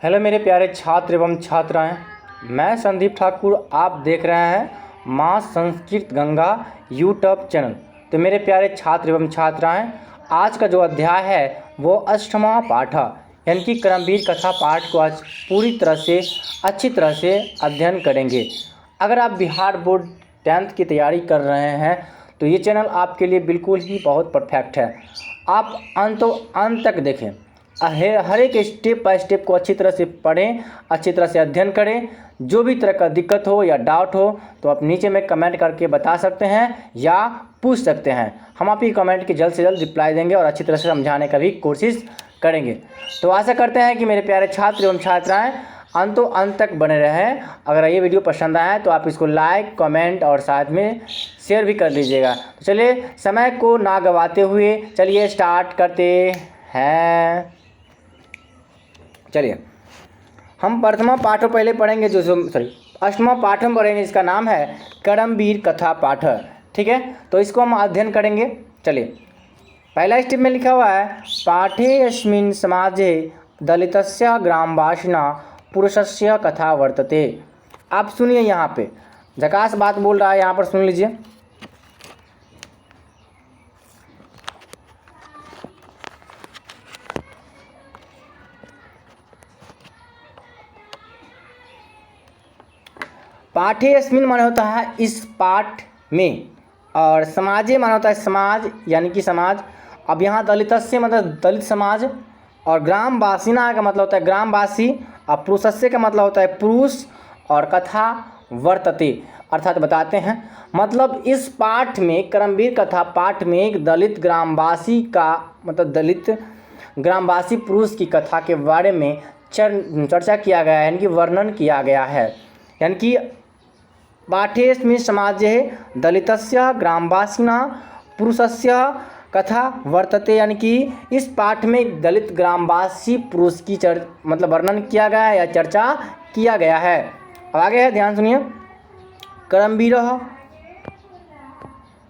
Hello मेरे प्यारे छात्र एवं छात्राएं, मैं संदीप ठाकुर। आप देख रहे हैं माँ संस्कृत गंगा यूट्यूब चैनल। तो मेरे प्यारे छात्र एवं छात्राएं, आज का जो अध्याय है वो अष्टमा पाठ यानी कि कर्मवीर कथा पाठ को आज पूरी तरह से अच्छी तरह से अध्ययन करेंगे। अगर आप बिहार बोर्ड 10th की तैयारी कर रहे हैं तो ये चैनल आपके लिए बिल्कुल ही बहुत परफेक्ट है। आप अंत तक देखें, हर एक स्टेप बाय स्टेप को अच्छी तरह से पढ़ें, अच्छी तरह से अध्ययन करें। जो भी तरह का दिक्कत हो या डाउट हो तो आप नीचे में कमेंट करके बता सकते हैं या पूछ सकते हैं। हम आपकी कमेंट की जल्द से जल्द रिप्लाई देंगे और अच्छी तरह से समझाने का भी कोशिश करेंगे। तो आशा करते हैं कि मेरे प्यारे छात्र एवं छात्राएं अंत तक बने रहें। अगर ये वीडियो पसंद आए तो आप इसको लाइक, कमेंट और साथ में शेयर भी कर लीजिएगा। तो चलिए समय को ना गवाते हुए चलिए स्टार्ट करते हैं। चलिए हम प्रथमा पाठ पहले पढ़ेंगे, अष्टमा पाठ हम पढ़ेंगे। इसका नाम है कर्मवीर कथा पाठ। ठीक है, तो इसको हम अध्ययन करेंगे। चलिए, पहला स्टेप में लिखा हुआ है पाठे अस्मिन् समाजे दलितस्य ग्रामवासिना पुरुषस्य कथा वर्तते। आप सुनिए, यहाँ पे झकास बात बोल रहा है, यहाँ पर सुन लीजिए। पाठे अस्मिन् माने होता है इस पाठ में, और समाजे माने होता है समाज यानी कि समाज। अब यहाँ दलितस्य मतलब दलित समाज, और ग्रामवासिना का मतलब होता है ग्रामवासी, और पुरुषस्य का मतलब होता है पुरुष, और कथा वर्तते अर्थात बताते हैं। मतलब इस पाठ में, कर्मवीर कथा पाठ में एक दलित ग्रामवासी का मतलब दलित ग्रामवासी पुरुष की कथा के बारे में चर्चा किया गया है, यानी कि वर्णन किया गया है। यानी कि पाठेस्मिन् समाजे दलितस्य ग्रामवासिना पुरुषस्य कथा वर्तते, यानी कि इस पाठ में दलित ग्रामवासी पुरुष की मतलब वर्णन किया गया है या चर्चा किया गया है। अब आगे है, ध्यान सुनिए।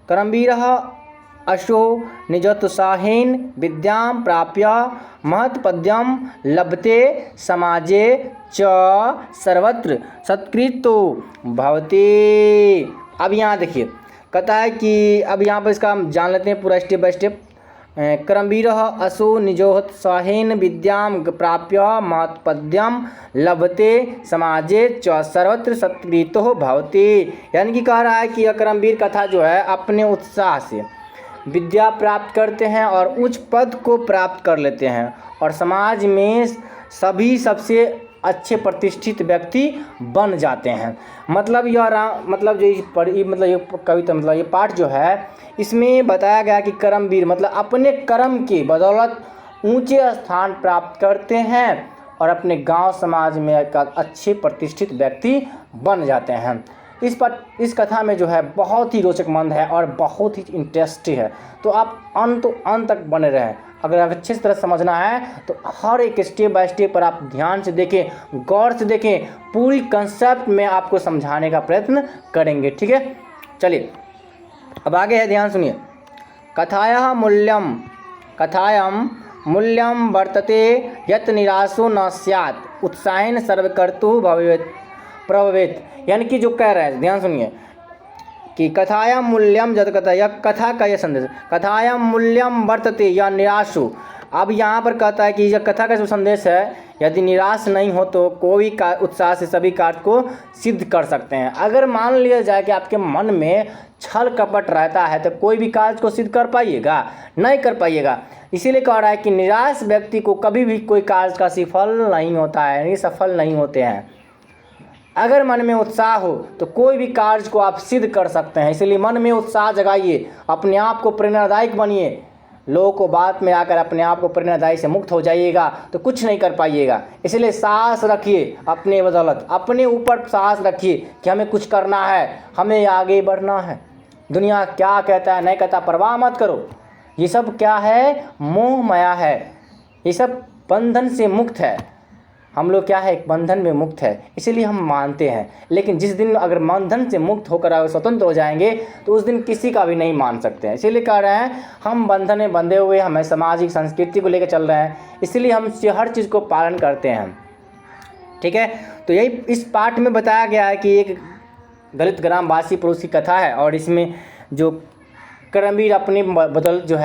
कर्मवीरः अशो निजोत्साहेन विद्यां प्राप्य महत्पद्यं लभते समाजे च सर्वत्र सत्कृतो भवति। अब यहाँ देखिए, कहता है कि अब यहाँ पर इसका हम जान लेते हैं पूरा स्टेप बाय स्टेप। कर्मवीरः अशो निजोत्साहेन विद्यां प्राप्य महत्पद्यं लभते समाजे च सर्वत्र सत्कृतो भवति। यानी कि कह रहा है कि यह कर्मवीर कथा जो है अपने उत्साह से विद्या प्राप्त करते हैं और उच्च पद को प्राप्त कर लेते हैं, और समाज में सभी सबसे अच्छे प्रतिष्ठित व्यक्ति बन जाते हैं। मतलब यह मतलब जो मतलब ये कविता मतलब ये पाठ जो है इसमें बताया गया कि कर्मवीर मतलब अपने कर्म की बदौलत ऊंचे स्थान प्राप्त करते हैं और अपने गांव समाज में एक अच्छे प्रतिष्ठित व्यक्ति बन जाते हैं। इस कथा में जो है बहुत ही रोचक मंद है और बहुत ही इंटरेस्टिंग है। तो आप अंत तक बने रहें। अगर अच्छे तरह समझना है तो हर एक स्टेप बाय स्टेप पर आप ध्यान से देखें, गौर से देखें, पूरी कंसेप्ट में आपको समझाने का प्रयत्न करेंगे। ठीक है, चलिए अब आगे है, ध्यान सुनिए। कथायां मूल्यं वर्तते यत् निराशो न स्यात् उत्साहेन सर्वकर्तुः प्रभवेत्। यानी कि जो कह रहे हैं, ध्यान सुनिए कि कथायां मूल्यम जद कथा, यह कथा का यह संदेश, कथायां मूल्यम वर्तते या निराशो। अब यहाँ पर कहता है कि यह कथा का जो संदेश है, यदि निराश नहीं हो तो कोई का उत्साह से सभी कार्य को सिद्ध कर सकते हैं। अगर मान लिया जाए कि आपके मन में छल कपट रहता है तो कोई भी कार्य को सिद्ध कर पाइएगा? नहीं कर पाइएगा। इसीलिए कह रहा है कि निराश व्यक्ति को कभी भी कोई कार्य का सफल नहीं होता है, यानी सफल नहीं होते हैं। अगर मन में उत्साह हो तो कोई भी कार्य को आप सिद्ध कर सकते हैं। इसलिए मन में उत्साह जगाइए, अपने आप को प्रेरणादायक बनिए। लोगों को बात में आकर अपने आप को प्रेरणादायी से मुक्त हो जाइएगा तो कुछ नहीं कर पाइएगा। इसलिए साहस रखिए, अपने बदौलत अपने ऊपर साहस रखिए कि हमें कुछ करना है, हमें आगे बढ़ना है। दुनिया क्या कहता है नहीं कहता, परवाह मत करो। ये सब क्या है? मोह माया है। ये सब बंधन से मुक्त है। हम लोग क्या है? एक बंधन में मुक्त है, इसीलिए हम मानते हैं। लेकिन जिस दिन अगर बंधन से मुक्त होकर अगर स्वतंत्र हो जाएंगे तो उस दिन किसी का भी नहीं मान सकते हैं। इसीलिए कह रहे हैं हम बंधन में बंधे हुए, हमें सामाजिक संस्कृति को लेकर चल रहे हैं, इसलिए हम हर चीज़ को पालन करते हैं। ठीक है। तो यही इस पाठ में बताया गया है कि एक दलित ग्रामवासी पुरुष की कथा है, और इसमें जो कर्मवीर अपने बदल जो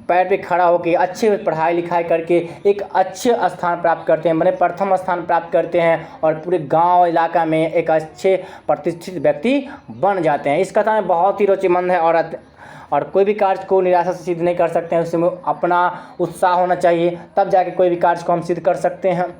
पैर पे खड़ा होकर अच्छे पढ़ाई लिखाई करके एक अच्छे स्थान प्राप्त करते हैं, मैंने प्रथम स्थान प्राप्त करते हैं और पूरे गांव इलाका में एक अच्छे प्रतिष्ठित व्यक्ति बन जाते हैं। इस कथा में बहुत ही रुचिमंद है, और कोई भी कार्य को निराशा से सिद्ध नहीं कर सकते हैं, उसमें अपना उत्साह होना चाहिए, तब जाके कोई भी कार्य को हम सिद्ध कर सकते हैं।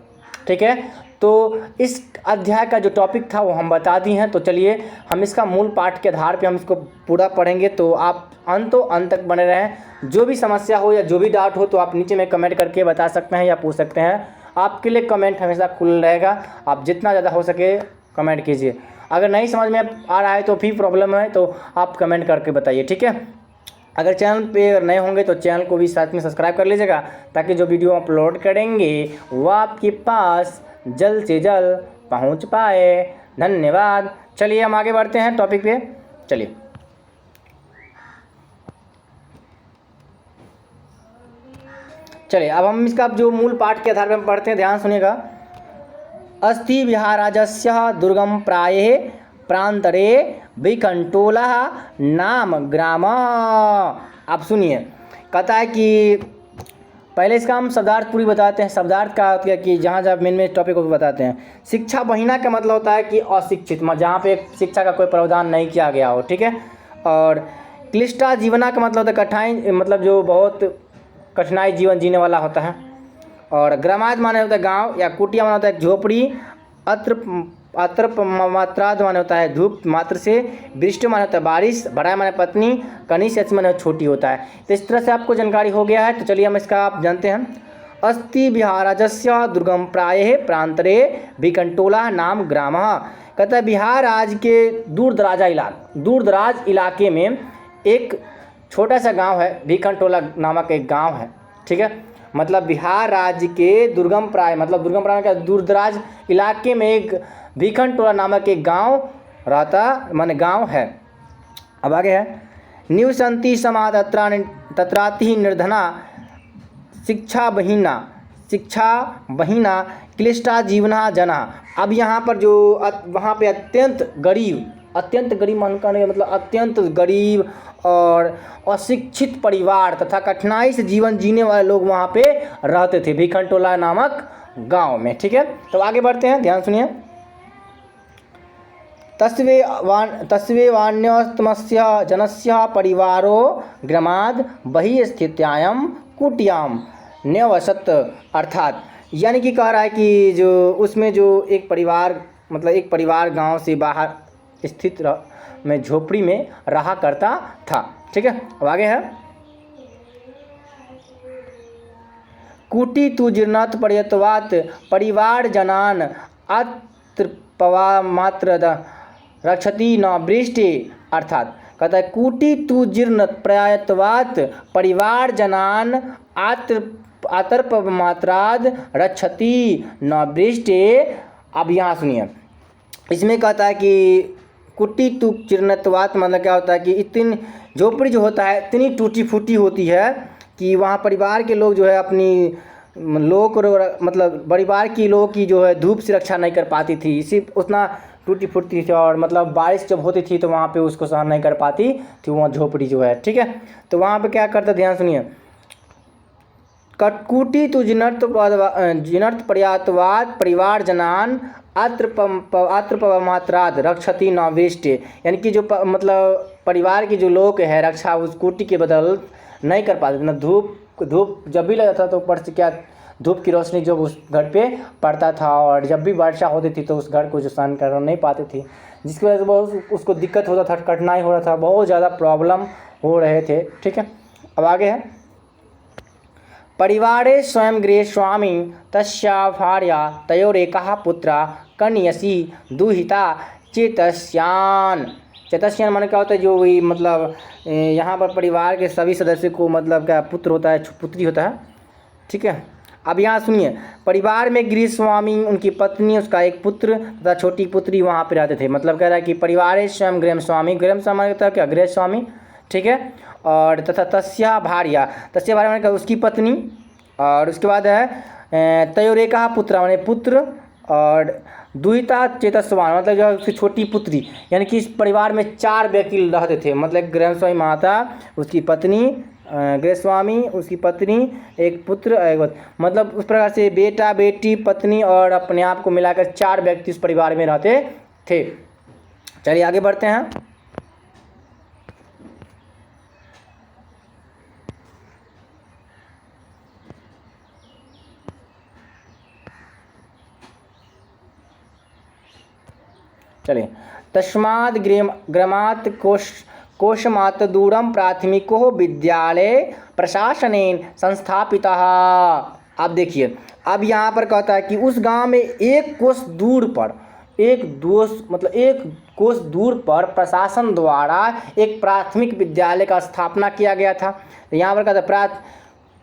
ठीक है, तो इस अध्याय का जो टॉपिक था वो हम बता दिए हैं। तो चलिए हम इसका मूल पाठ के आधार पे हम इसको पूरा पढ़ेंगे, तो आप अंत तक बने रहें। जो भी समस्या हो या जो भी डाउट हो तो आप नीचे में कमेंट करके बता सकते हैं या पूछ सकते हैं। आपके लिए कमेंट हमेशा खुला रहेगा, आप जितना ज़्यादा हो सके कमेंट कीजिए। अगर नहीं समझ में आ रहा है तो भी प्रॉब्लम है तो आप कमेंट करके बताइए। ठीक है, अगर चैनल पे नए होंगे तो चैनल को भी साथ में सब्सक्राइब कर लीजिएगा, ताकि जो वीडियो अपलोड करेंगे वो आपके पास जल्द से जल्द पहुंच पाए। धन्यवाद। चलिए हम आगे बढ़ते हैं टॉपिक पे। चलिए अब हम इसका जो मूल पाठ के आधार पर पढ़ते हैं, ध्यान सुनिएगा। अस्ति विहाराजस्य दुर्गम प्राये प्रांतरे विकंटोला नाम ग्राम। आप सुनिए, कहता है कि पहले इसका हम शब्दार्थ पूरी बताते हैं। शब्दार्थ का क्या कि जहाँ जहाँ मेन टॉपिक को बताते हैं। शिक्षा बहिना का मतलब होता है कि अशिक्षित, जहाँ पे शिक्षा का कोई प्रावधान नहीं किया गया हो। ठीक है, और क्लिष्टा जीवना का मतलब होता है कठिनाई, मतलब जो बहुत कठिनाई जीवन जीने वाला होता है। और ग्रामाद माने होता है गाँव, या कुटिया माने होता है झोपड़ी। अत्र मात्राद माने होता है धूप मात्र से। वृष्टि माने होता है बारिश। बड़ा माने पत्नी। कनिष्ठ माने छोटी होता है। तो इस तरह से आपको जानकारी हो गया है। तो चलिए हम इसका आप जानते हैं। अस्ति बिहाराजस्य दुर्गम प्राये प्रांतरे विकंटोला नाम ग्राम। कहता है बिहार राज्य के दूर दराज इलाके में एक छोटा सा गांव है, विकंटोला नामक एक गांव है। ठीक है, मतलब बिहार राज्य के दुर्गम प्राय का दूर दराज इलाके में एक विकंटोला नामक एक गांव रहता, माने गांव है। अब आगे है, निवसंति समाज तत्राति निर्धना शिक्षा बहिना क्लिष्टा जीवना जना। अब यहाँ पर जो वहाँ पे अत्यंत गरीब मन का नहीं, मतलब अत्यंत गरीब और अशिक्षित परिवार तथा कठिनाई से जीवन जीने वाले लोग वहाँ पे रहते थे, विकंटोला नामक गांव में। ठीक है, तो आगे बढ़ते हैं, ध्यान सुनिए। तस्वेवान्यतमस्य जनस्य परिवारो ग्रामाद बहि स्थित्याम कुटियाम न्यवसत। अर्थात यानी कि कह रहा है कि जो उसमें जो एक परिवार गांव से बाहर स्थित में झोपड़ी में रहा करता था। ठीक है, अब आगे है, कुटी तु जीर्णत पर्यतवात परिवार जनान अत्रपवा मात्र रक्षति न वृष्टि। अर्थात कहता है कुटी तु जीर्ण प्रयतवात परिवार जनान आतर्प मात्राद रक्षति न वृष्टि। अब यहाँ सुनिए, इसमें कहता है कि कुटी तु जीर्णत्वात मतलब क्या होता है कि इतनी झोपड़ी जो होता है इतनी टूटी फूटी होती है कि वहाँ परिवार के लोग जो है अपनी मतलब परिवार की लोग की जो है धूप से रक्षा नहीं कर पाती थी, इसी उतना टूटी फूटी थी। और मतलब बारिश जब होती थी तो वहाँ पे उसको सहन नहीं कर पाती थी वहाँ झोपड़ी जो है। ठीक है, तो वहाँ पे क्या करता, ध्यान सुनिए। कटकुटी तो जिनर्थ पर्यातवाद परिवार जनान अत्र मात्राद रक्षति न वृष्टि। यानी कि जो मतलब परिवार के जो लोग है रक्षा उस कुटी के बदल नहीं कर पाते। न धूप जब भी लगता था तो ऊपर से क्या धूप की रोशनी जो उस घर पे पड़ता था, और जब भी वर्षा होती थी तो उस घर को जो सहन कर नहीं पाती थी, जिसकी वजह से बहुत उसको दिक्कत होता था, कठिनाई हो रहा था, बहुत ज़्यादा प्रॉब्लम हो रहे थे। ठीक है, अब आगे है, परिवारे स्वयं गृह स्वामी तस्या भार्या तयोरेकः पुत्रा कन्यसी दुहिता चेतस्यान माने क्या होता है, जो वही मतलब यहाँ पर परिवार के सभी सदस्य को मतलब क्या पुत्र होता है, पुत्री होता है। ठीक है, अब यहाँ सुनिए, परिवार में गृह स्वामी उनकी पत्नी उसका एक पुत्र तथा छोटी पुत्री वहाँ पे रहते थे। मतलब कह रहा है कि परिवार स्वयं गृह स्वामी होता है क्या, गृह स्वामी। ठीक है, और तथा तस्या भार्या माने उसकी पत्नी, और उसके बाद है तयोरेका पुत्र माने पुत्र, और दुहिता चेतस्वान मतलब जो उसकी छोटी पुत्री, यानी कि इस परिवार में 4 व्यक्ति रहते थे। मतलब गृहस्वामी माता, उसकी पत्नी, गृहस्वामी, उसकी पत्नी, एक पुत्र, मतलब उस प्रकार से बेटा बेटी पत्नी और अपने आप को मिलाकर 4 व्यक्ति उस परिवार में रहते थे। चलिए आगे बढ़ते हैं। चलिए, तस्माद् ग्रामात् कोशमात् दूरं प्राथमिको विद्यालय प्रशासनेन संस्थापितः। आप देखिए, अब यहाँ पर कहता है कि उस गांव में 1 कोस दूर पर, एक कोस दूर पर प्रशासन द्वारा एक प्राथमिक विद्यालय का स्थापना किया गया था। यहाँ पर कहता है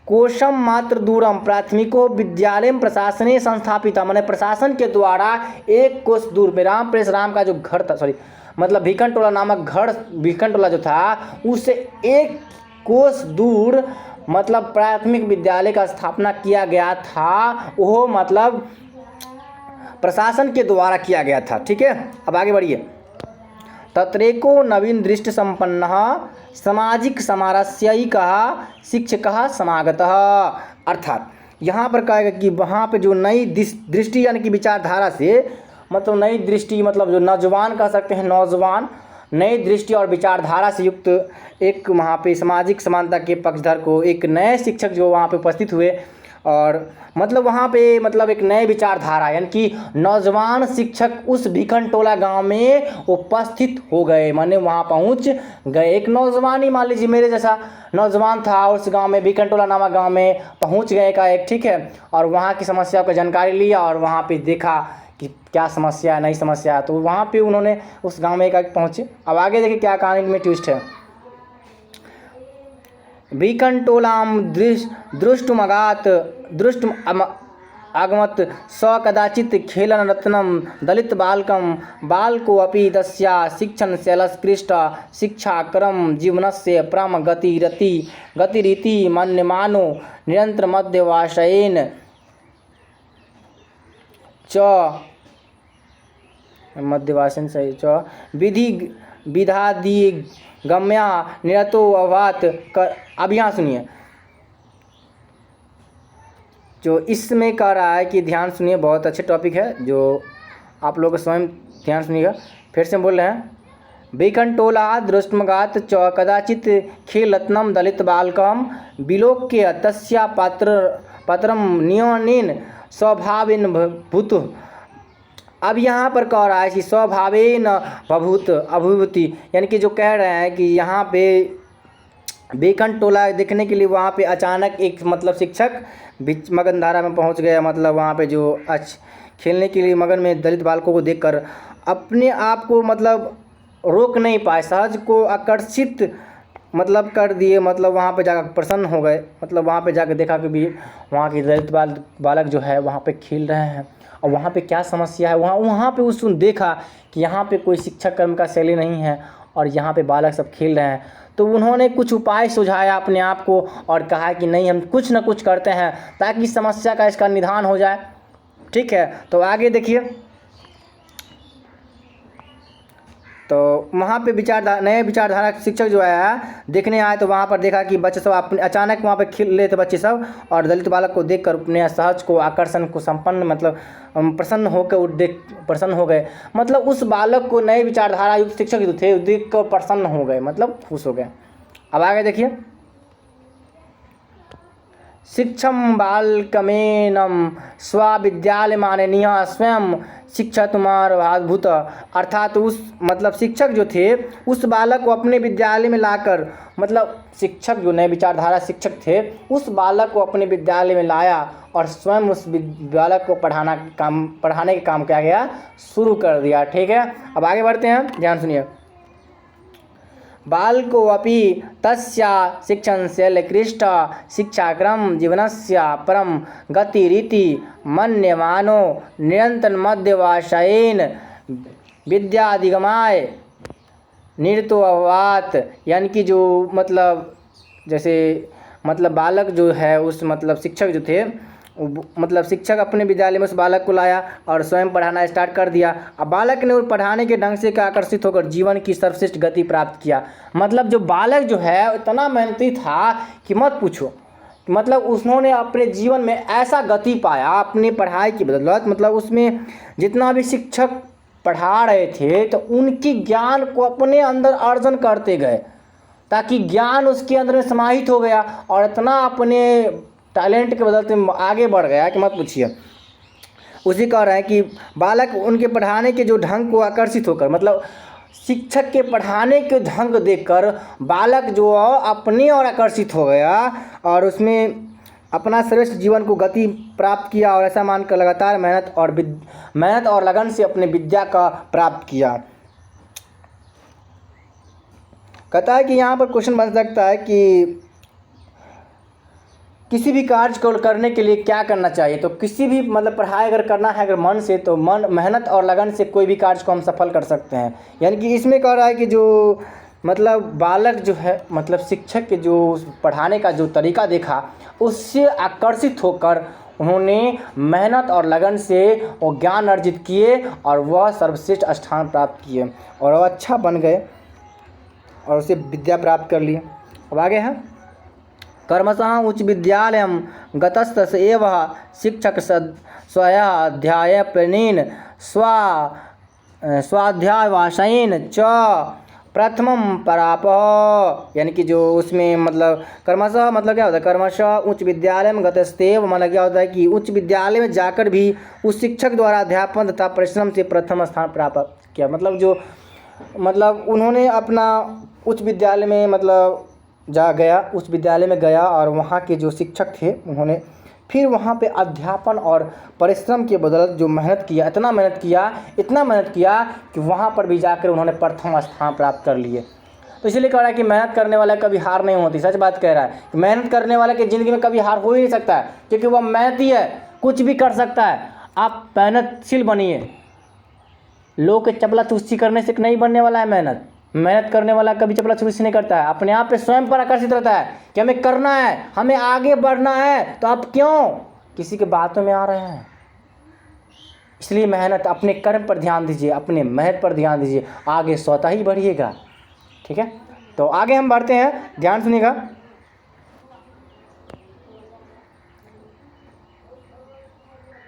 कोशम मात्र दूरम प्राथमिको विद्यालय प्रशासने संस्थापिता, मैंने प्रशासन के द्वारा 1 कोस दूर में राम का जो घर था, मतलब भिकनटोला नामक घर, भिकनटोला जो था उससे 1 कोस दूर मतलब प्राथमिक विद्यालय का स्थापना किया गया था। वो मतलब प्रशासन के द्वारा किया गया था। ठीक है, अब आगे बढ़िए। तत्रेको नवीन दृष्टि संपन्न सामाजिक समारस्यिकः शिक्षकः समागतः। अर्थात यहाँ पर कहेगा कि वहाँ पे जो नई दृष्टि यानी कि विचारधारा से, मतलब नई दृष्टि मतलब जो नौजवान कह सकते हैं, नौजवान नई दृष्टि और विचारधारा से युक्त एक वहाँ पे सामाजिक समानता के पक्षधर को एक नए शिक्षक जो वहाँ पे उपस्थित हुए, और मतलब वहाँ पे मतलब एक नए विचारधारा यानी कि नौजवान शिक्षक उस भिखनटोला गांव में उपस्थित हो गए, माने वहाँ पहुँच गए। एक नौजवान ही मान लीजिए मेरे जैसा नौजवान था, उस गांव में भिखनटोला नामक गांव में पहुँच गए का एक, ठीक है, और वहाँ की समस्या को जानकारी लिया और वहाँ पे देखा कि क्या समस्या है, नई समस्या है, तो वहाँ पे उन्होंने उस गाँव में एक पहुँचे। अब आगे देखिए क्या कहानी में ट्विस्ट है। भिकनटोलां दृष्टुमगात् आगमत स कदाचित् खेलनरत्नं दलितबालकं बालकोऽपि तस्या शिक्षणशैलस्कृष्ट शिक्षाकरं जीवनस्य परम गतिरिति मन्यमानो निरन्तरमध्यवासेन च विधादिगम्या निरतो अभात। अब यहाँ सुनिए, जो इसमें कह रहा है कि ध्यान सुनिए, बहुत अच्छे टॉपिक है जो आप लोग स्वयं ध्यान सुनिएगा। फिर से बोल रहे हैं, भिकनटोला दृष्टमगात च कदाचित् खेलरत्नं दलित बालकं विलोक्य तस्या पात्रं नियनेन स्वभावेन भूत। अब यहाँ पर कह रहा है कि स्वभावेन भभूत अभूति, यानी कि जो कह रहे हैं कि यहाँ पे भिकनटोला देखने के लिए वहाँ पे अचानक एक मतलब शिक्षक मगनधारा में पहुँच गया, मतलब वहाँ पे जो खेलने के लिए मगन में दलित बालकों को देखकर अपने आप को मतलब रोक नहीं पाए, सहज को आकर्षित मतलब कर दिए, मतलब वहाँ पे जाकर प्रसन्न हो गए। मतलब वहाँ पे जाकर देखा कि भी वहाँ के दलित बालक जो है वहाँ पे खेल रहे हैं और वहाँ पे क्या समस्या है, वहाँ पे उसने देखा कि यहाँ पे कोई शिक्षक कर्म का शैली नहीं है और यहाँ पे बालक सब खेल रहे हैं, तो उन्होंने कुछ उपाय सुझाया अपने आप को और कहा कि नहीं हम कुछ ना कुछ करते हैं ताकि समस्या का इसका निदान हो जाए। ठीक है, तो आगे देखिए, तो वहाँ पे नए विचारधारा शिक्षक जो आया देखने आए, तो वहाँ पर देखा कि बच्चे सब अपने अचानक वहाँ पे खेल रहे थे बच्चे सब, और दलित बालक को देखकर अपने सहज को आकर्षण को संपन्न मतलब प्रसन्न हो गए। मतलब उस बालक को नए विचारधारा युक्त शिक्षक जो थे देख कर प्रसन्न हो गए, मतलब खुश हो गए। अब आगे देखिए, शिक्षम बालकमेनम स्वाविद्यालय माननीय स्वयं शिक्षातुमारभाभूत। अर्थात उस मतलब शिक्षक जो थे उस बालक को अपने विद्यालय में लाकर, मतलब शिक्षक जो नए विचारधारा शिक्षक थे उस बालक को अपने विद्यालय में लाया और स्वयं उस बालक को पढ़ाने के काम किया गया शुरू कर दिया। ठीक है, अब आगे बढ़ते हैं, ध्यान सुनिए। बालको अपि तस्या शिक्षणशैलकृष्ट शिक्षाक्रम जीवनस्य परम गतिरिति मन्यमानो निरन्तरमध्यवासेन विद्याधिगमाय निरतो अभवात्। यानी कि जो मतलब जैसे मतलब बालक जो है उस मतलब शिक्षक जो थे मतलब शिक्षक अपने विद्यालय में उस बालक को लाया और स्वयं पढ़ाना स्टार्ट कर दिया। अब बालक ने उस पढ़ाने के ढंग से आकर्षित होकर जीवन की सर्वश्रेष्ठ गति प्राप्त किया। मतलब जो बालक जो है इतना मेहनती था कि मत पूछो। मतलब उन्होंने अपने जीवन में ऐसा गति पाया अपनी पढ़ाई की बदौलत। मतलब उसमें जितना भी शिक्षक पढ़ा रहे थे तो उनकी ज्ञान को अपने अंदर अर्जन करते गए, ताकि ज्ञान उसके अंदर में समाहित हो गया और इतना अपने टैलेंट के बदलते आगे बढ़ गया कि मत पूछिए। उसी कह रहे हैं कि बालक उनके पढ़ाने के जो ढंग को आकर्षित होकर, मतलब शिक्षक के पढ़ाने के ढंग देखकर बालक जो अपने और आकर्षित हो गया और उसमें अपना श्रेष्ठ जीवन को गति प्राप्त किया और ऐसा मानकर लगातार मेहनत और लगन से अपने विद्या का प्राप्त किया। कहता है कि यहाँ पर क्वेश्चन बन सकता है कि किसी भी कार्य को करने के लिए क्या करना चाहिए। तो किसी भी मतलब पढ़ाई अगर करना है अगर मन से, तो मेहनत और लगन से कोई भी कार्य को हम सफल कर सकते हैं। यानी कि इसमें कह रहा है कि जो मतलब बालक जो है मतलब शिक्षक के जो पढ़ाने का जो तरीका देखा उससे आकर्षित होकर उन्होंने मेहनत और लगन से वो ज्ञान अर्जित किए और वह सर्वश्रेष्ठ स्थान प्राप्त किए और वह अच्छा बन गए और उसे विद्या प्राप्त कर लिए। अब आगे है कर्मशः उच्च विद्यालयं गतस्तस एव शिक्षक स्वाध्याय प्रणीन स्वाध्यायवाशयेन च प्रथमं परापः। यानी कि जो उसमें मतलब कर्मशः मतलब क्या होता है, कर्मशः उच्च विद्यालय में गतस्तेव मतलब क्या होता है कि उच्च विद्यालय में जाकर भी उस शिक्षक द्वारा अध्यापन तथा परिश्रम से प्रथम स्थान प्राप्त किया। मतलब जो मतलब उन्होंने अपना उच्च विद्यालय में मतलब उच्च विद्यालय में गया और वहाँ के जो शिक्षक थे उन्होंने फिर वहाँ पे अध्यापन और परिश्रम के बदौलत जो मेहनत किया, इतना मेहनत किया कि वहाँ पर भी जाकर उन्होंने प्रथम स्थान प्राप्त कर लिए। तो इसलिए कह रहा है कि मेहनत करने वाला कभी हार नहीं होती। सच बात कह रहा है कि मेहनत करने वाले की ज़िंदगी में कभी हार हो ही नहीं सकता है, क्योंकि वह मेहनती है, कुछ भी कर सकता है। आप मेहनतशील बनिए। लोग के चपलाचूसी करने से नहीं बनने वाला है। मेहनत करने वाला कभी चपलाचूसी नहीं करता है, अपने आप पे स्वयं पर आकर्षित रहता है कि हमें करना है, हमें आगे बढ़ना है। तो आप क्यों किसी के बातों में आ रहे हैं? इसलिए मेहनत, अपने कर्म पर ध्यान दीजिए, अपने मेहनत पर ध्यान दीजिए, आगे स्वतः ही बढ़िएगा। ठीक है, तो आगे हम बढ़ते हैं, ध्यान सुनिएगा।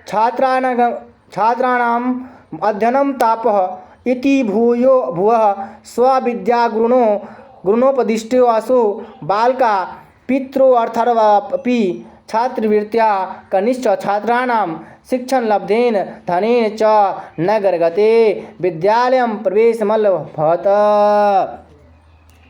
छात्राणाम अध्ययनम तापः इति भुवः गुरुणोपदिष्टो असो बालका पितृर्थर्वापि छात्रवृत्त्या कनिष्ठ छात्राणां शिक्षण लब्धेन धनेन च नगरगते विद्यालयं प्रवेशमलभत।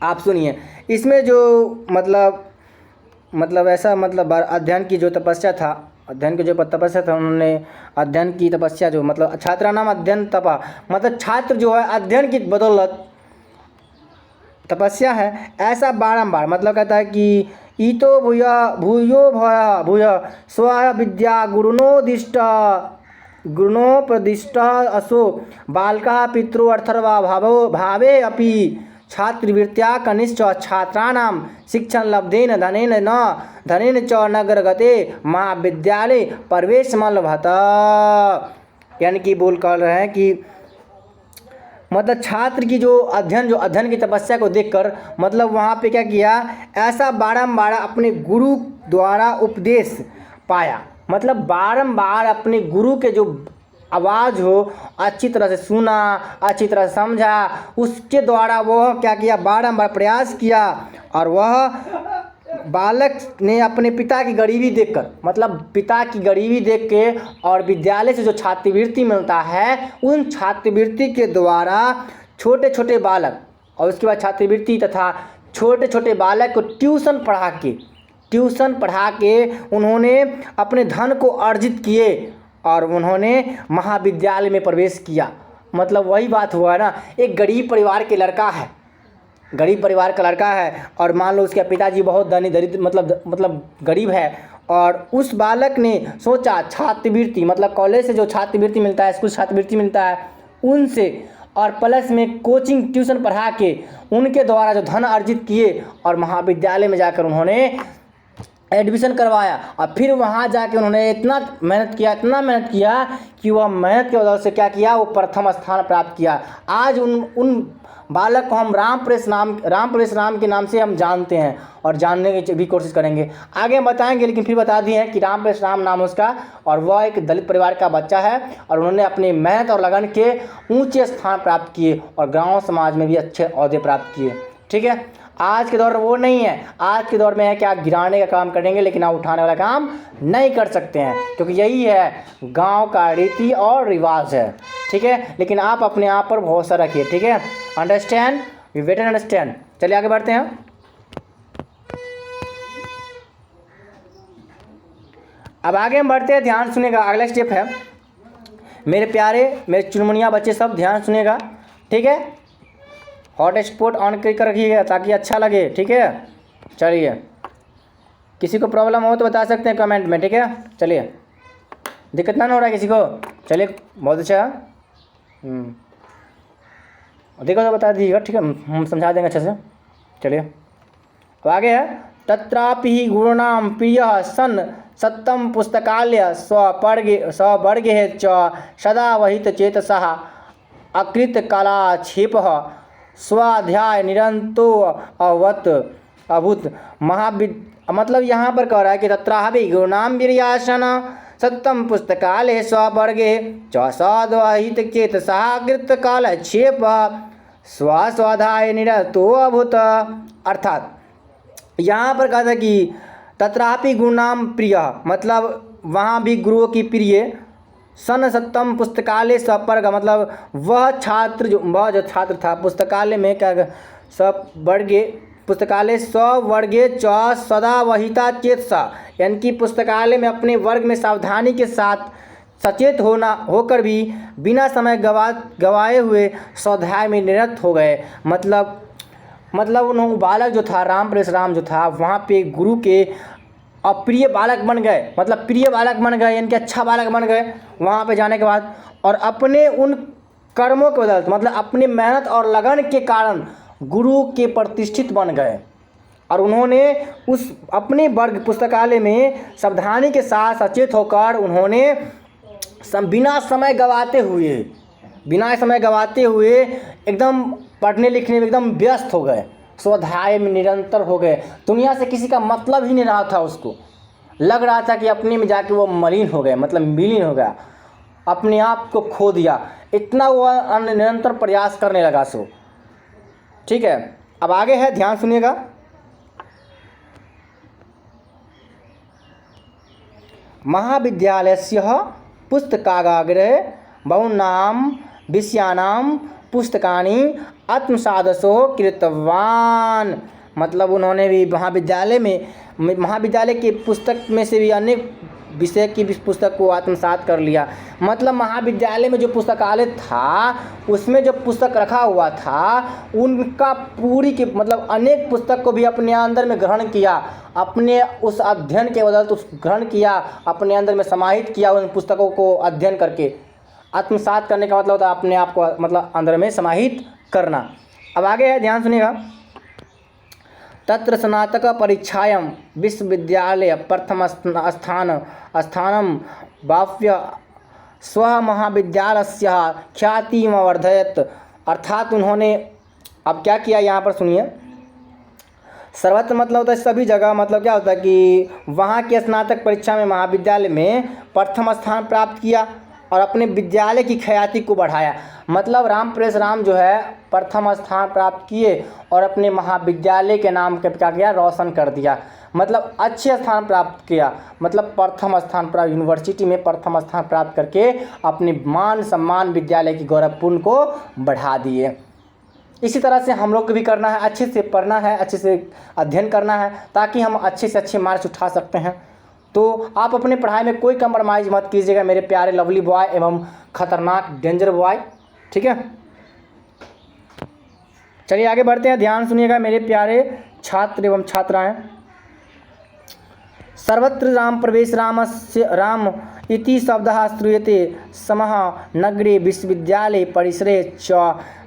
आप सुनिए, इसमें जो मतलब ऐसा मतलब अध्ययन की जो तपस्या था, उन्होंने अध्ययन की तपस्या जो मतलब छात्राणाम अध्ययन तपा, मतलब छात्र जो है अध्ययन की बदौलत तपस्या है ऐसा बारंबार। मतलब कहता है कि ईतो भूयो स्व विद्या गुरुणोपदिष्ट असो बालका पितृर्थर्वा भावे अपि छात्रवृत्त्या कनिष्ठ छात्राणां शिक्षण लब्धेन धनेन च नगरगते महाविद्यालय प्रवेशमलभत। यानी कि बोल कर रहे हैं कि मतलब छात्र की जो अध्ययन की तपस्या को देखकर मतलब वहाँ पे क्या किया, ऐसा बारंबार अपने गुरु द्वारा उपदेश पाया। मतलब बारंबार अपने गुरु के जो आवाज़ हो अच्छी तरह से सुना, अच्छी तरह से समझा, उसके द्वारा वह क्या किया, बारंबार प्रयास किया। और वह बालक ने अपने पिता की गरीबी देखकर, मतलब पिता की गरीबी देख के और विद्यालय से जो छात्रवृत्ति मिलता है, उन छात्रवृत्ति के द्वारा छोटे छोटे बालक और उसके बाद छात्रवृत्ति तथा छोटे छोटे बालक को ट्यूशन पढ़ा के उन्होंने अपने धन को अर्जित किए और उन्होंने महाविद्यालय में प्रवेश किया। मतलब वही बात हुआ ना, एक गरीब परिवार का लड़का है और मान लो उसके पिताजी बहुत दरिद्र मतलब गरीब है, और उस बालक ने सोचा छात्रवृत्ति मतलब कॉलेज से जो छात्रवृत्ति मिलता है, स्कूल छात्रवृत्ति मिलता है उनसे, और प्लस में कोचिंग ट्यूशन पढ़ा के उनके द्वारा जो धन अर्जित किए और महाविद्यालय में जाकर उन्होंने एडमिशन करवाया और फिर वहाँ जाके उन्होंने इतना मेहनत किया कि वह मेहनत के वजह से क्या किया, वो प्रथम स्थान प्राप्त किया। आज उन बालक को हम रामप्रेस राम के नाम से हम जानते हैं और जानने की भी कोशिश करेंगे। आगे हम बताएंगे, लेकिन फिर बता दिए हैं कि रामप्रेस राम नाम उसका, और वह एक दलित परिवार का बच्चा है और उन्होंने अपनी मेहनत और लगन के ऊंचे स्थान प्राप्त किए और गाँव समाज में भी अच्छे ओहदे प्राप्त किए। ठीक है, आज के दौर में वो नहीं है। आज के दौर में है कि आप गिराने का काम करेंगे लेकिन आप उठाने वाला काम नहीं कर सकते हैं, क्योंकि यही है गांव का रीति और रिवाज है। ठीक है, लेकिन आप अपने आप पर भरोसा रखिए। ठीक है, अंडरस्टैंड, यू बेटर अंडरस्टैंड। चलिए आगे बढ़ते हैं। अब आगे हम बढ़ते हैं, ध्यान सुनिएगा। अगला स्टेप है, मेरे प्यारे मेरे चुनमुनिया बच्चे सब ध्यान सुनिएगा। ठीक है, हॉटस्पॉट ऑन कर रखिएगा ताकि अच्छा लगे। ठीक है, चलिए, किसी को प्रॉब्लम हो तो बता सकते हैं कमेंट में। ठीक है, चलिए, दिक्कत ना हो रहा है किसी को। चलिए, बहुत अच्छा। देखो तो बता दीजिएगा। ठीक है, हम समझा देंगे अच्छे से। चलिए, अब आगे है, तत्रापि गुरुणाम प्रिय सन सत्तम पुस्तकालय स्ववर्गे च सदा वहित चेतसः अकृत कालाक्षेप स्वाध्याय निरंतो अभूत मतलब यहाँ पर कह रहा है कि तत्रापि गुरुणाम वीर्यासन सत्तम पुस्तकालय स्ववर्गे च सद्वहित चेतसः कृत कालक्षेप स्वाध्याय निरतो अभूत। अर्थात यहाँ पर कहा था कि तत्रापि गुरुनाम प्रिय, मतलब वहाँ भी गुरुओं की प्रिय, सन सत्तम पुस्तकालय स्ववर्ग, मतलब वह जो छात्र था पुस्तकालय में क्या स्ववर्गे पुस्तकालय स्ववर्गे च सदा वहिता चेतसा, यानी कि पुस्तकालय में अपने वर्ग में सावधानी के साथ सचेत होकर भी बिना समय गवाए हुए स्वाध्याय में निरत हो गए। मतलब उन्होंने बालक जो था रामप्रेस राम जो था वहाँ पे गुरु के अप्रिय बालक बन गए, मतलब प्रिय बालक बन गए, यानी कि अच्छा बालक बन गए वहाँ पे जाने के बाद, और अपने उन कर्मों के बदौलत मतलब अपनी मेहनत और लगन के कारण गुरु के प्रतिष्ठित बन गए। और उन्होंने उस अपने वर्ग पुस्तकालय में सावधानी के साथ सचेत होकर उन्होंने बिना समय गवाते हुए एकदम पढ़ने लिखने में एकदम व्यस्त हो गए, स्वाध्याय में निरंतर हो गए। दुनिया से किसी का मतलब ही नहीं रहा था, उसको लग रहा था कि अपने में जाके वो मलिन हो गए, मतलब विलीन हो गया, अपने आप को खो दिया, इतना वो निरंतर प्रयास करने लगा सो। ठीक है, अब आगे है, ध्यान सुनिएगा। महाविद्यालयस्य पुस्तकागारे बहूनां विषयाणां पुस्तकानि आत्मसादसो कृतवान, मतलब उन्होंने भी महाविद्यालय के पुस्तक में से भी अनेक विषय की पुस्तक को आत्मसात कर लिया। मतलब महाविद्यालय में जो पुस्तकालय था उसमें जो पुस्तक रखा हुआ था उनका पूरी की मतलब अनेक पुस्तक को भी अपने अंदर में ग्रहण किया, अपने उस अध्ययन के बदौलत उस ग्रहण किया, अपने अंदर में समाहित किया उन पुस्तकों को अध्ययन करके। आत्मसात करने का मतलब होता है अपने आप को मतलब अंदर में समाहित करना। अब आगे है, ध्यान सुनिएगा। तत्र स्नातक परीक्षायां विश्वविद्यालय प्रथम स्थानं वाप्य स्व महाविद्यालयस्य ख्यातिमवर्धयत्। अर्थात उन्होंने अब क्या किया यहाँ पर सुनिए। सर्वत्र मतलब होता है सभी जगह, मतलब क्या होता है कि वहाँ के स्नातक परीक्षा में महाविद्यालय में प्रथम स्थान प्राप्त किया और अपने विद्यालय की ख्याति को बढ़ाया। मतलब रामप्रेस राम जो है प्रथम स्थान प्राप्त किए और अपने महाविद्यालय के नाम के क्या किया, रोशन कर दिया, मतलब अच्छे स्थान प्राप्त किया, मतलब प्रथम स्थान प्राप्त, यूनिवर्सिटी में प्रथम स्थान प्राप्त करके अपने मान सम्मान विद्यालय की गौरवपूर्ण को बढ़ा दिए। इसी तरह से हम लोग को भी करना है, अच्छे से पढ़ना है, अच्छे से अध्ययन करना है ताकि हम अच्छे से अच्छे मार्क्स उठा सकते हैं। तो आप अपने पढ़ाई में कोई कंप्रोमाइज़ मत कीजिएगा मेरे प्यारे लवली बॉय एवं खतरनाक डेंजर बॉय। ठीक है, चलिए आगे बढ़ते हैं, ध्यान सुनिएगा मेरे प्यारे छात्र एवं छात्राएं। सर्वत्र राम प्रवेश राम इति शब्दः श्रूयते समः नगरे विश्वविद्यालय परिसरे च।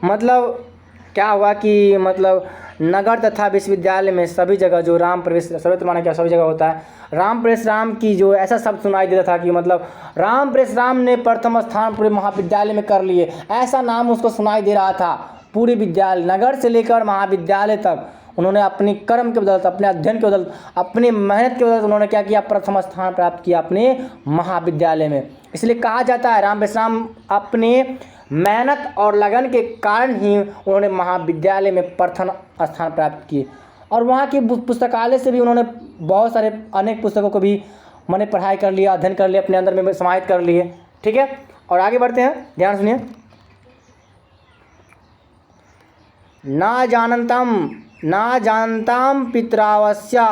मतलब क्या हुआ कि मतलब नगर तथा विश्वविद्यालय में सभी जगह जो राम प्रवेश सर्वत्र माना क्या सभी जगह होता है, राम प्रवेश राम की जो ऐसा शब्द सुनाई देता था कि मतलब राम प्रवेश राम ने प्रथम स्थान पूरे महाविद्यालय में कर लिए, ऐसा नाम उसको सुनाई दे रहा था। पूरे विद्यालय नगर से लेकर महाविद्यालय तक उन्होंने अपनी कर्म के बदौलत, अपने अध्ययन के बदौलत, अपनी मेहनत के बदौलत उन्होंने क्या किया, प्रथम स्थान प्राप्त किया अपने महाविद्यालय में। इसलिए कहा जाता है राम प्रवेश राम अपने मेहनत और लगन के कारण ही उन्होंने महाविद्यालय में प्रथम स्थान प्राप्त किए। और वहाँ की पुस्तकालय से भी उन्होंने बहुत सारे अनेक पुस्तकों को भी मैंने पढ़ाई कर लिया, अध्ययन कर लिया, अपने अंदर में समाहित कर लिए। ठीक है, और आगे बढ़ते हैं, ध्यान सुनिए। ना जानताम पितरावस्या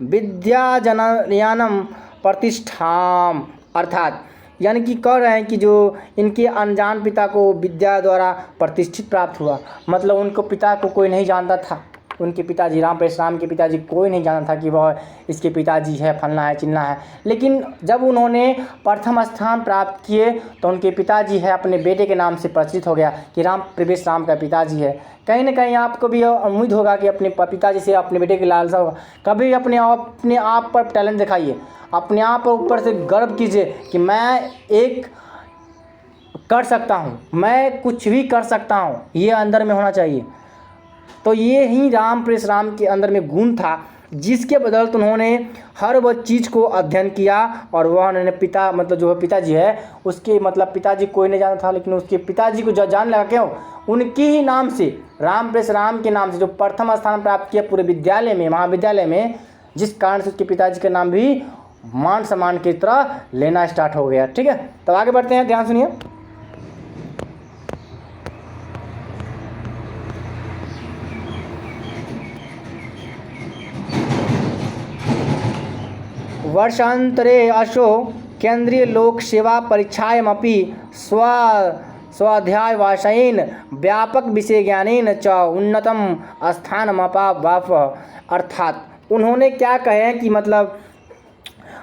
विद्या जनयानम प्रतिष्ठाम, अर्थात यानी कि कह रहे हैं कि जो इनके अनजान पिता को विद्या द्वारा प्रतिष्ठित प्राप्त हुआ, मतलब उनको पिता को कोई नहीं जानता था। उनके पिताजी राम प्रवेश राम के पिताजी कोई नहीं जानता था कि वह इसके पिताजी है, फलना है, चिल्ला है। लेकिन जब उन्होंने प्रथम स्थान प्राप्त किए तो उनके पिताजी है अपने बेटे के नाम से प्रचलित हो गया कि राम प्रवेश राम का पिताजी है। कहीं ना कहीं आपको भी उम्मीद होगा कि अपने पिताजी से अपने बेटे की लालसा होगा। कभी अपने आप पर टैलेंट दिखाइए, अपने आप पर ऊपर से गर्व कीजिए कि मैं एक कर सकता हूँ, मैं कुछ भी कर सकता हूँ, ये अंदर में होना चाहिए। तो ये ही राम प्रवेश राम के अंदर में गुण था, जिसके बदौलत उन्होंने हर वह चीज़ को अध्ययन किया। और वह उन्होंने पिता मतलब जो पिताजी है उसके मतलब पिताजी कोई नहीं जानता था, लेकिन उसके पिताजी को जो जान लगा क्यों, उनके ही नाम से, राम प्रवेश राम के नाम से जो प्रथम स्थान प्राप्त किया पूरे विद्यालय में, महाविद्यालय में, जिस कारण से उसके पिताजी का नाम भी मान सम्मान की तरह लेना स्टार्ट हो गया। ठीक है, तो आगे बढ़ते हैं, ध्यान सुनिए। वर्षांतरे अशो केंद्रीय लोक सेवा परीक्षायामपि स्वाध्यायवासेन व्यापक विषय ज्ञानेन च उन्नतम स्थानमपावाप, अर्थात उन्होंने क्या कहे कि मतलब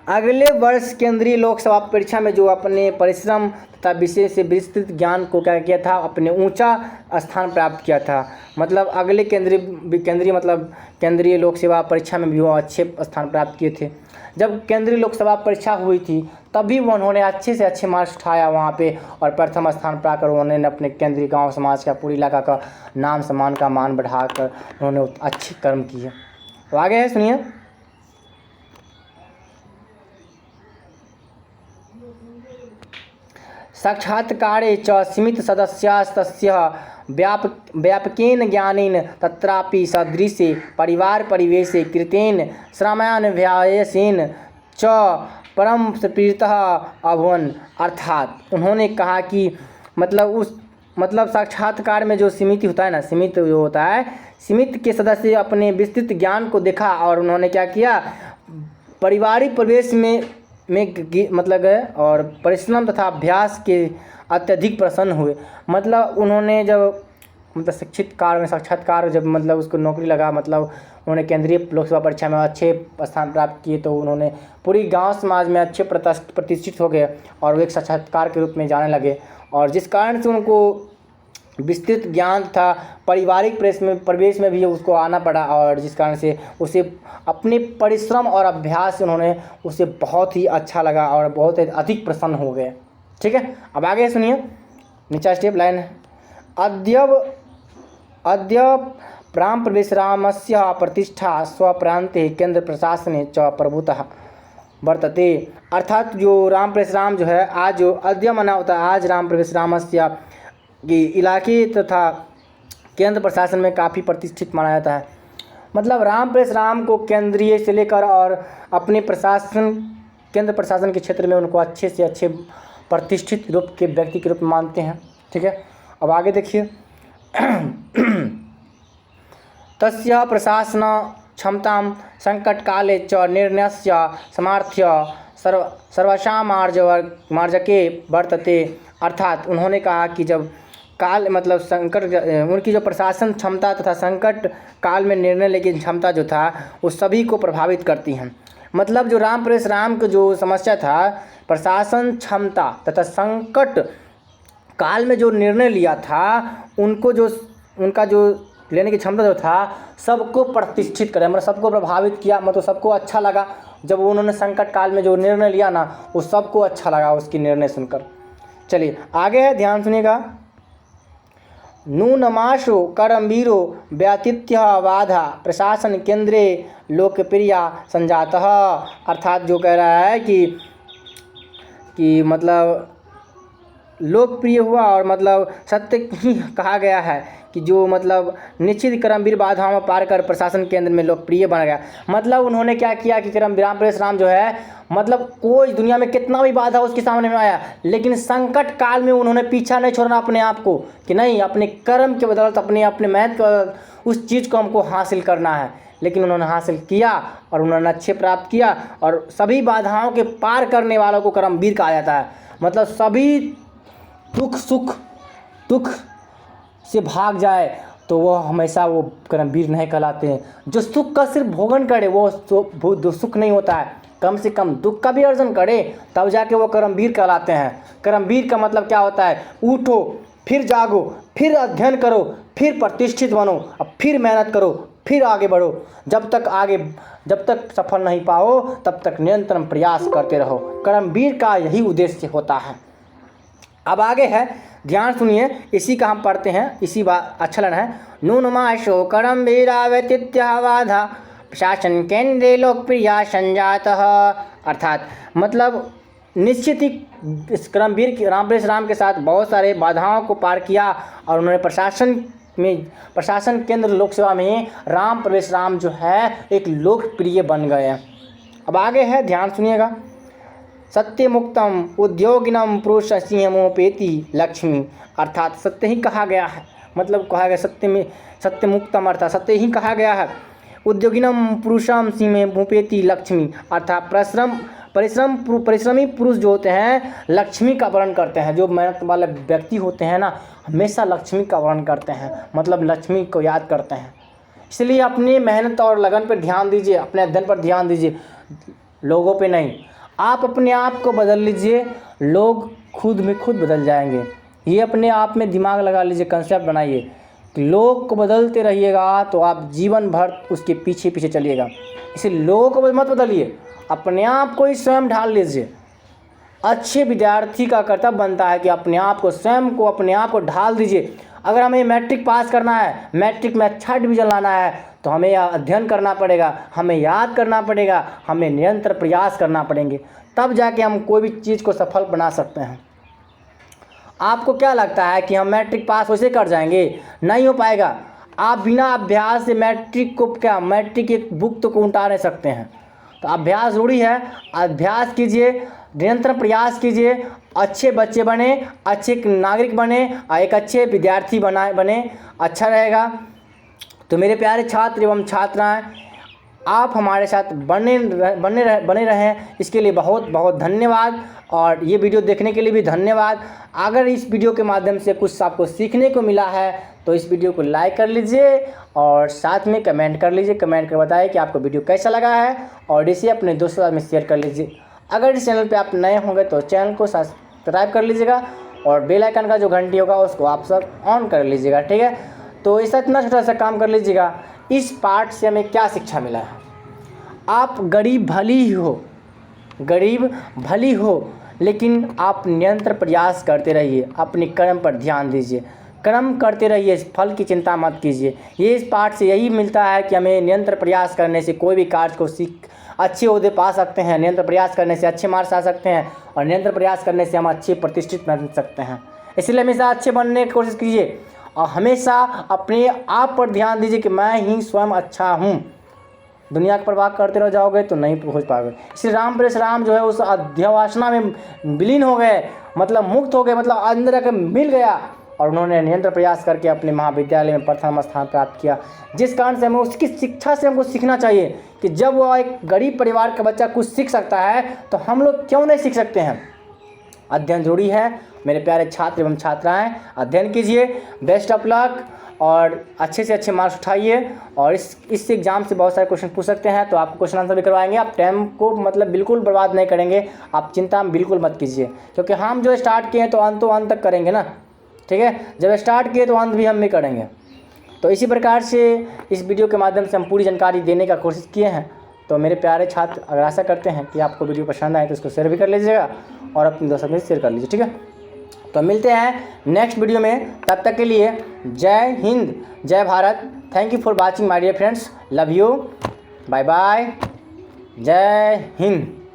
अगले वर्ष केंद्रीय लोकसभा परीक्षा में जो अपने परिश्रम तथा विषय से विस्तृत ज्ञान को क्या किया था, अपने ऊंचा स्थान प्राप्त किया था। मतलब अगले केंद्रीय लोक सेवा परीक्षा में भी वो अच्छे स्थान प्राप्त किए थे। जब केंद्रीय लोकसभा परीक्षा हुई थी तभी वो उन्होंने अच्छे से अच्छे मार्क्स उठाया वहाँ पे और प्रथम स्थान प्राप्त कर उन्होंने अपने केंद्रीय गांव समाज का, पूरी इलाका का नाम सम्मान का मान बढ़ाकर उन्होंने अच्छे कर्म किए। तो आगे है, सुनिए। साक्षात्कारे च सीमित सदस्यास्तस्य व्यापकेन ज्ञानेन तत्रापि सदृशे परिवार परिवेशे कृतेन श्रमान्वयासेन च परम प्रीतः अभवन्, अर्थात उन्होंने कहा कि मतलब साक्षात्कार में जो सीमित होता है ना, सीमित जो होता है, सीमित के सदस्य अपने विस्तृत ज्ञान को देखा और उन्होंने क्या किया, पारिवारिक परिवेश में मतलब है और परिश्रम तथा अभ्यास के अत्यधिक प्रसन्न हुए। मतलब उन्होंने जब साक्षात्कार जब मतलब उसको नौकरी लगा, मतलब उन्होंने केंद्रीय लोकसभा परीक्षा में अच्छे स्थान प्राप्त किए तो उन्होंने पूरी गांव समाज में अच्छे प्रतिष्ठित हो गए और वो एक साक्षात्कार के रूप में जाने लगे। और जिस कारण से उनको विस्तृत ज्ञान था, पारिवारिक परिवेश में भी उसको आना पड़ा और जिस कारण से उसे अपने परिश्रम और अभ्यास से उन्होंने उसे बहुत ही अच्छा लगा और बहुत अधिक प्रसन्न हो गए। ठीक है, अब आगे सुनिए, नीचा स्टेप लाइन है। अद्य राम प्रवेश रामस्य प्रतिष्ठा स्वप्रांते केंद्र प्रशासने च प्रभुतः वर्तते, अर्थात जो राम प्रवेश राम जो है आज जो अद्य मना होता है, आज राम प्रवेश रामस्य कि इलाके तथा केंद्र प्रशासन में काफ़ी प्रतिष्ठित माना जाता है। मतलब राम प्रवेश राम को केंद्रीय से लेकर और अपने केंद्र प्रशासन के क्षेत्र में उनको अच्छे से अच्छे प्रतिष्ठित रूप के व्यक्ति के रूप में मानते हैं। ठीक है, अब आगे देखिए। तस्य प्रशासन क्षमता संकट काले च निर्णयस्य सामर्थ्य सर्वशां मार्जके वर्तते, अर्थात उन्होंने कहा कि जब काल मतलब संकट, उनकी जो प्रशासन क्षमता तथा संकट काल में निर्णय लेने की क्षमता जो था वो सभी को प्रभावित करती हैं। मतलब जो राम प्रवेश राम का जो समस्या था, प्रशासन क्षमता तथा संकट काल में जो निर्णय लिया था, उनका जो लेने की क्षमता जो था सबको प्रतिष्ठित करे, मतलब सबको प्रभावित किया, मतलब सबको अच्छा लगा। जब उन्होंने संकट काल में जो निर्णय लिया ना, वो सबको अच्छा लगा उसकी निर्णय सुनकर। चलिए आगे है, ध्यान सुनिएगा। नूनमाशो करमवीरो व्यातिथ्य बाधा प्रशासन केंद्रे लोकप्रिया संजातः। अर्थात जो कह रहा है कि मतलब लोकप्रिय हुआ और मतलब सत्य ही कहा गया है कि जो मतलब निश्चित कर्मवीर बाधाओं में पार कर प्रशासन केंद्र में लोकप्रिय बन गया। मतलब उन्होंने क्या किया कि राम परशुराम जो है, मतलब कोई दुनिया में कितना भी बाधा उसके सामने में आया, लेकिन संकट काल में उन्होंने पीछा नहीं छोड़ना अपने आप को, कि नहीं अपने कर्म के बदौलत अपने मेहनत के बदौलत उस चीज़ को हमको हासिल करना है। लेकिन उन्होंने हासिल किया और उन्होंने अच्छे प्राप्त किया। और सभी बाधाओं के पार करने वालों को कर्मवीर कहा जाता है। मतलब सभी दुख से भाग जाए तो वो हमेशा वो कर्मवीर नहीं कहलाते हैं। जो सुख का सिर्फ भोगन करे वो सुख नहीं होता है, कम से कम दुख का भी अर्जन करे तब जाके वो कर्मवीर कहलाते हैं। कर्मवीर का मतलब क्या होता है? उठो, फिर जागो, फिर अध्ययन करो, फिर प्रतिष्ठित बनो, अब फिर मेहनत करो, फिर आगे बढ़ो। जब तक सफल नहीं पाओ तब तक निरंतर प्रयास करते रहो। कर्मवीर का यही उद्देश्य होता है। अब आगे है, ध्यान सुनिए, इसी का हम पढ़ते हैं, इसी बात अच्छा है। नूनमाशो कर्मवीरा व्यतीत्य बाधा प्रशासन केंद्रे लोकप्रिया संजातः। अर्थात मतलब निश्चित ही इस कर्मवीर राम परशुराम के साथ बहुत सारे बाधाओं को पार किया और उन्होंने प्रशासन केंद्र लोक सेवा में राम परशुराम जो है एक लोकप्रिय बन गए हैं। अब आगे है, ध्यान सुनिएगा। सत्यमुक्तम उद्योगिनम पुरुष सिंहमोपेति लक्ष्मी। अर्थात सत्य ही कहा गया है, मतलब कहा गया सत्यमुक्तम अर्थात सत्य ही कहा गया है। उद्योगिनम पुरुषम सिंहमोपेति लक्ष्मी। अर्थात परिश्रमी पुरुष जो होते हैं लक्ष्मी का वर्ण करते हैं। जो मेहनत वाले व्यक्ति होते हैं ना, हमेशा लक्ष्मी का वर्ण करते हैं, मतलब लक्ष्मी को याद करते हैं। इसलिए अपनी मेहनत और लगन पर ध्यान दीजिए, अपने अध्ययन पर ध्यान दीजिए, लोगों पे नहीं। आप अपने आप को बदल लीजिए, लोग खुद में खुद बदल जाएंगे। ये अपने आप में दिमाग लगा लीजिए, कंसेप्ट बनाइए कि लोग को बदलते रहिएगा तो आप जीवन भर उसके पीछे पीछे चलिएगा। इसलिए लोगों को मत बदलिए, अपने आप को ही स्वयं ढाल लीजिए। अच्छे विद्यार्थी का कर्तव्य बनता है कि अपने आप को ढाल दीजिए। अगर हमें मैट्रिक पास करना है, मैट्रिक में अच्छा डिवीजन लाना है, तो हमें अध्ययन करना पड़ेगा, हमें याद करना पड़ेगा, हमें निरंतर प्रयास करना पड़ेंगे, तब जाके हम कोई भी चीज़ को सफल बना सकते हैं। आपको क्या लगता है कि हम मैट्रिक पास वैसे कर जाएंगे? नहीं हो पाएगा। आप बिना अभ्यास से मैट्रिक एक बुक तो को उल्टा नहीं सकते हैं। तो अभ्यास जरूरी है, अभ्यास कीजिए, निरंतर प्रयास कीजिए, अच्छे बच्चे बने, अच्छे नागरिक बने, एक अच्छे विद्यार्थी बने, अच्छा रहेगा। तो मेरे प्यारे छात्र एवं छात्राएं, आप हमारे साथ बने रहें, इसके लिए बहुत बहुत धन्यवाद। और ये वीडियो देखने के लिए भी धन्यवाद। अगर इस वीडियो के माध्यम से कुछ आपको सीखने को मिला है तो इस वीडियो को लाइक कर लीजिए और साथ में कमेंट कर लीजिए। कमेंट कर बताइए कि आपको वीडियो कैसा लगा है और इसे अपने दोस्तों के साथ में शेयर कर लीजिए। अगर इस चैनल पे आप नए होंगे तो चैनल को सब्सक्राइब कर लीजिएगा और बेल आइकन का जो घंटी होगा उसको आप सब ऑन कर लीजिएगा, ठीक है। तो ऐसा इतना छोटा सा काम कर लीजिएगा। इस पार्ट से हमें क्या शिक्षा मिला है? आप गरीब भली हो, लेकिन आप निरंतर प्रयास करते रहिए, अपने कर्म पर ध्यान दीजिए, कर्म करते रहिए, फल की चिंता मत कीजिए। ये इस पाठ से यही मिलता है कि हमें निरंतर प्रयास करने से कोई भी कार्य को अच्छे ओहदे पा सकते हैं, निरंतर प्रयास करने से अच्छे मार्क्स आ सकते हैं और निरंतर प्रयास करने से हम अच्छे प्रतिष्ठित बन सकते हैं। इसलिए हमेशा अच्छे बनने की कोशिश कीजिए और हमेशा अपने आप पर ध्यान दीजिए कि मैं ही स्वयं अच्छा हूँ। दुनिया का प्रभाव करते रह जाओगे तो नहीं पहुँच पाओगे। इसलिए राम परशुराम जो है उस अध्यवासना में विलीन हो गए, मतलब मुक्त हो गए, मतलब अंदर आकर मिल गया और उन्होंने निरंतर प्रयास करके अपने महाविद्यालय में प्रथम स्थान प्राप्त किया। जिस कारण से हमें उसकी शिक्षा से हमको सीखना चाहिए कि जब वो एक गरीब परिवार का बच्चा कुछ सीख सकता है तो हम लोग क्यों नहीं सीख सकते हैं। अध्ययन जरूरी है। मेरे प्यारे छात्र एवं छात्राएं, अध्ययन कीजिए। बेस्ट ऑफ लक और अच्छे से अच्छे मार्क्स उठाइए। और इस एग्ज़ाम से बहुत सारे क्वेश्चन पूछ सकते हैं तो आपको क्वेश्चन आंसर भी करवाएंगे। आप टाइम को मतलब बिल्कुल बर्बाद नहीं करेंगे, आप चिंता बिल्कुल मत कीजिए, क्योंकि हम जो स्टार्ट किए हैं तो अंत तक करेंगे ना, ठीक है। जब स्टार्ट किए तो अंत भी हम भी करेंगे। तो इसी प्रकार से इस वीडियो के माध्यम से हम पूरी जानकारी देने का कोशिश किए हैं। तो मेरे प्यारे छात्र, अगर आशा करते हैं कि आपको वीडियो पसंद आए तो इसको शेयर भी कर लीजिएगा और अपने दोस्तों में शेयर कर लीजिए, ठीक है। तो मिलते हैं नेक्स्ट वीडियो में, तब तक के लिए जय हिंद, जय Bharat. Thank you for watching my dear friends, love you, bye bye, जय हिंद।